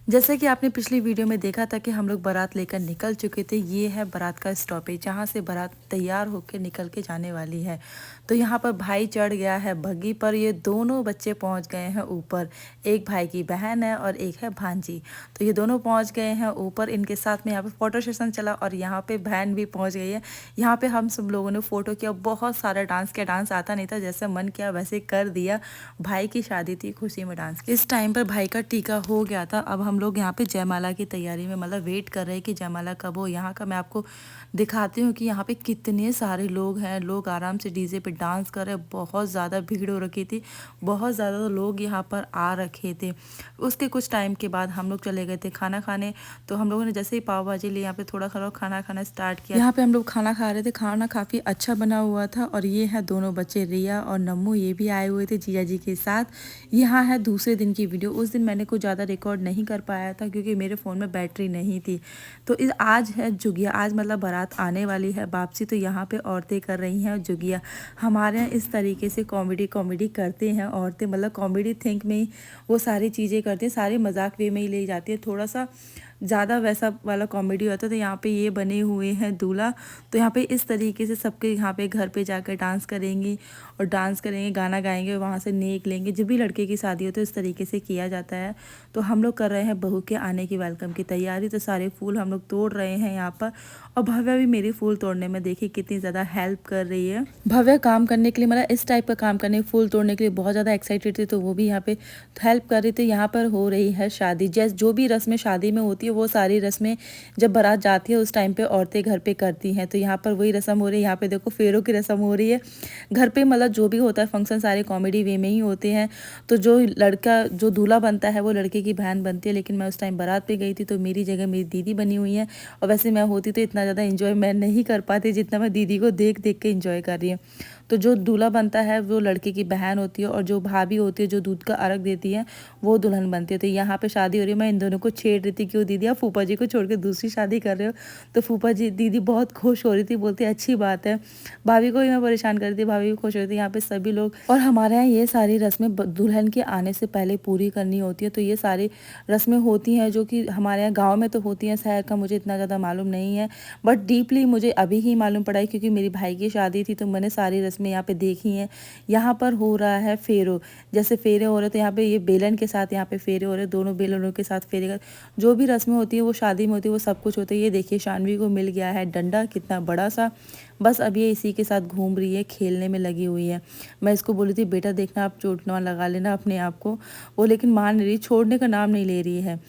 जैसे कि आपने पिछली वीडियो में देखा था कि हम लोग बारात लेकर निकल चुके थे। ये है बारात का स्टॉपेज जहाँ से बारात तैयार होकर निकल के जाने वाली है। तो यहाँ पर भाई चढ़ गया है बग्गी पर। ये दोनों बच्चे पहुँच गए हैं ऊपर। एक भाई की बहन है और एक है भांजी। तो ये दोनों पहुँच गए हैं ऊपर। इनके साथ में यहाँ पे फोटो सेशन चला और यहाँ पे बहन भी पहुँच गई है। यहाँ पे हम सब लोगों ने फ़ोटो किया, बहुत सारा डांस किया। डांस आता नहीं था, जैसे मन किया वैसे कर दिया। भाई की शादी थी, खुशी में डांस। इस टाइम पर भाई का टीका हो गया था। अब हम लोग यहाँ पे जयमाला की तैयारी में मतलब वेट कर रहे हैं कि जयमाला कब हो। यहाँ का मैं आपको दिखाती हूँ कि यहाँ पे कितने सारे लोग हैं। लोग आराम से डीजे पे डांस कर रहे हैं। बहुत ज़्यादा भीड़ हो रखी थी, बहुत ज़्यादा लोग यहाँ पर आ रखे थे। उसके कुछ टाइम के बाद हम लोग चले गए थे खाना खाने। तो हम लोगों ने जैसे ही पाव भाजी ली, यहाँ पे थोड़ा थोड़ा खाना खाना स्टार्ट किया। यहाँ पे हम लोग खाना खा रहे थे। खाना काफ़ी अच्छा बना हुआ था। और ये है दोनों बच्चे, रिया और नम्मू, ये भी आए हुए थे जीजा जी के साथ। यहाँ है दूसरे दिन की वीडियो। उस दिन मैंने कुछ ज़्यादा रिकॉर्ड नहीं कर पाया था क्योंकि मेरे फ़ोन में बैटरी नहीं थी। तो आज है जुगिया। आज मतलब बारात आने वाली है वापसी। तो यहाँ पे औरतें कर रही हैं जुगिया। हमारे यहाँ इस तरीके से कॉमेडी करते हैं औरतें, मतलब कॉमेडी थिंक में ही वो सारी चीज़ें करती हैं, सारे मजाक वे में ही ले जाती है। थोड़ा सा ज़्यादा वैसा वाला कॉमेडी होता है। तो यहाँ पे ये बने हुए हैं दूल्हा। तो यहाँ पे इस तरीके से सबके यहाँ पे घर पे जाकर डांस करेंगी और डांस करेंगे, गाना गाएंगे, वहाँ से नेक लेंगे। जब भी लड़के की शादी होती है इस तरीके से किया जाता है। तो हम लोग कर रहे हैं बहू के आने की वेलकम की तैयारी। तो सारे फूल हम लोग तोड़ रहे हैं यहाँ पर। और भव्या भी मेरी फूल तोड़ने में देखिए कितनी ज़्यादा हेल्प कर रही है। भव्या काम करने के लिए, मतलब इस टाइप का काम करने, फूल तोड़ने के लिए बहुत ज़्यादा एक्साइटेड थी। तो वो भी यहाँ पे हेल्प कर रही थी। यहाँ पर हो रही है शादी। जैसे जो भी रस्में शादी में होती है वो सारी रस्में जब बारात जाती है उस टाइम पे औरतें घर पे करती हैं। तो यहाँ पर वही रस्म हो रही है। यहाँ पे देखो फेरों की रस्म हो रही है घर पे। मतलब जो भी होता है फंक्शन सारे कॉमेडी वे में ही होते हैं। तो जो लड़का, जो दूल्हा बनता है वो लड़के की बहन बनती है। लेकिन मैं उस टाइम बारात पे गई थी तो मेरी जगह मेरी दीदी बनी हुई है। और वैसे मैं होती तो इतना ज़्यादा इंजॉय मैं नहीं कर पाती जितना मैं दीदी को देख देख के इंजॉय कर रही हूँ। तो जो दूल्हा बनता है वो लड़के की बहन होती है और जो भाभी होती है जो दूध का अर्घ देती है वो दुल्हन बनती है। तो यहाँ पे शादी हो रही है। मैं इन दोनों को छेड़ रही थी, क्यों दीदी आप फूफा जी को छोड़ के दूसरी शादी कर रहे हो। तो फूफा जी दीदी बहुत खुश हो रही थी, बोलती अच्छी बात है। भाभी को ही मैं परेशान कर रही थी, भाभी भी खुश हो रही थी। यहाँ पे सभी लोग, और हमारे यहाँ ये सारी रस्में दुल्हन के आने से पहले पूरी करनी होती है। तो ये सारी रस्में होती हैं जो कि हमारे यहाँ गाँव में तो होती हैं, शहर का मुझे इतना ज़्यादा मालूम नहीं है। बट डीपली मुझे अभी ही मालूम पड़ा है क्योंकि मेरी भाई की शादी थी तो मैंने सारी रस्में यहाँ पे देखी हैं। यहाँ पर हो रहा है फेरो। जैसे फेरे हो रहे थे यहाँ पे, ये बेलन के साथ यहाँ पे फेरे हो रहे, दोनों बेलनों के साथ फेरे कर, जो भी रस्में होती है वो शादी में होती है वो सब कुछ होता है। ये देखिए शानवी को मिल गया है डंडा, कितना बड़ा सा। बस अब ये इसी के साथ घूम रही है, खेलने में लगी हुई है। मैं इसको बोली थी बेटा देखना आप चोट ना लगा लेना अपने आप को, वो लेकिन मान नहीं रही, छोड़ने का नाम नहीं ले रही है।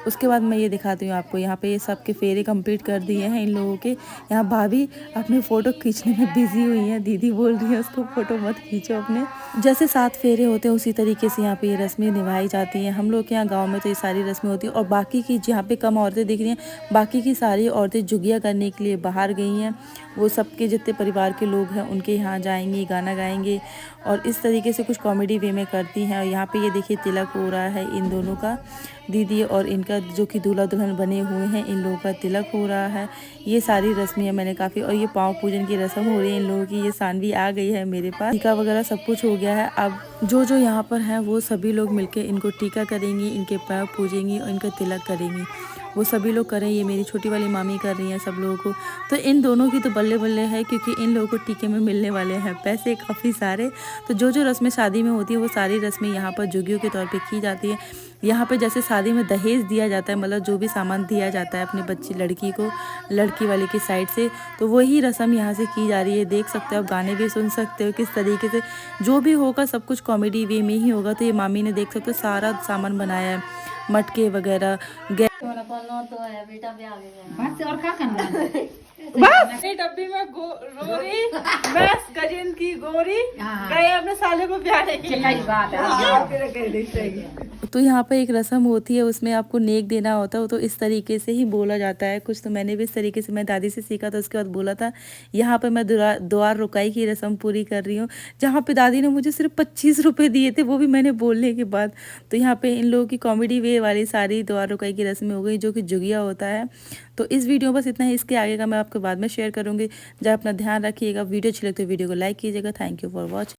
उसके बाद मैं ये दिखाती हूँ आपको। यहाँ पे ये सबके फेरे कंप्लीट कर दिए हैं इन लोगों के। यहाँ भाभी अपनी फ़ोटो खींचने में बिजी हुई है। दीदी बोल रही है उसको फ़ोटो मत खींचो अपने। जैसे 7 फेरे होते हैं उसी तरीके से यहाँ पे ये रस्में निभाई जाती हैं। हम लोग के यहाँ गाँव में तो ये सारी रस्में होती हैं। और बाकी की जहाँ पे कम औरतें दिख रही हैं, बाकी की सारी औरतें जुगिया करने के लिए बाहर गई हैं। वो सबके जितने परिवार के लोग हैं उनके यहाँ जाएंगी, गाना गाएंगे और इस तरीके से कुछ कॉमेडी वे में करती हैं। और यहाँ पे ये देखिए तिलक हो रहा है इन दोनों का, दीदी और इनका जो कि दूल्हा दुल्हन बने हुए हैं, इन लोगों का तिलक हो रहा है। ये सारी रस्में मैंने काफ़ी, और ये पाँव पूजन की रस्म हो रही है इन लोगों की। ये सानवी आ गई है मेरे पास, टीका वगैरह सब कुछ हो गया है। अब जो यहाँ पर हैं वो सभी लोग मिलके इनको टीका करेंगी, इनके पैर पूजेंगी और इनका तिलक करेंगी। वो सभी लोग करें, ये मेरी छोटी वाली मामी कर रही हैं सब लोगों को। तो इन दोनों की तो बल्ले बल्ले है क्योंकि इन लोगों को टीके में मिलने वाले हैं पैसे काफ़ी सारे। तो जो रस्में शादी में होती है वो सारी रस्में यहाँ पर जुगियों के तौर पे की जाती है। यहाँ पे जैसे शादी में दहेज दिया जाता है, मतलब जो भी सामान दिया जाता है अपनी बच्ची लड़की को लड़की वाले की साइड से, तो वही रस्म यहाँ से की जा रही है। देख सकते हो आप, गाने भी सुन सकते हो किस तरीके से जो भी होगा सब कुछ कॉमेडी वे में ही होगा। तो ये मामी ने देख सकते हो सारा सामान बनाया है, मटके वगैरह, बस और क्या करना है? बस डब्बी में रोरी बस कजिन की गोरी गए अपने साले को प्यारे की। सही बात है। तो यहाँ पे एक रस्म होती है, उसमें आपको नेक देना होता है। तो इस तरीके से ही बोला जाता है कुछ। तो मैंने भी इस तरीके से मैं दादी से सीखा था, उसके बाद बोला था। यहाँ पे मैं द्वार रुकाई की रस्म पूरी कर रही हूँ, जहाँ पे दादी ने मुझे सिर्फ 25 रुपये दिए थे, वो भी मैंने बोलने के बाद। तो यहाँ पे इन लोगों की कॉमेडी वे वाली सारी द्वार रुकाई की रस्में हो गई, जो कि जुगिया होता है। तो इस वीडियो में बस इतना ही। इसके आगे का मैं आपको बाद में शेयर करूँगी। जब अपना ध्यान रखिएगा। वीडियो अच्छी लगे तो वीडियो को लाइक कीजिएगा। Thank you for watching.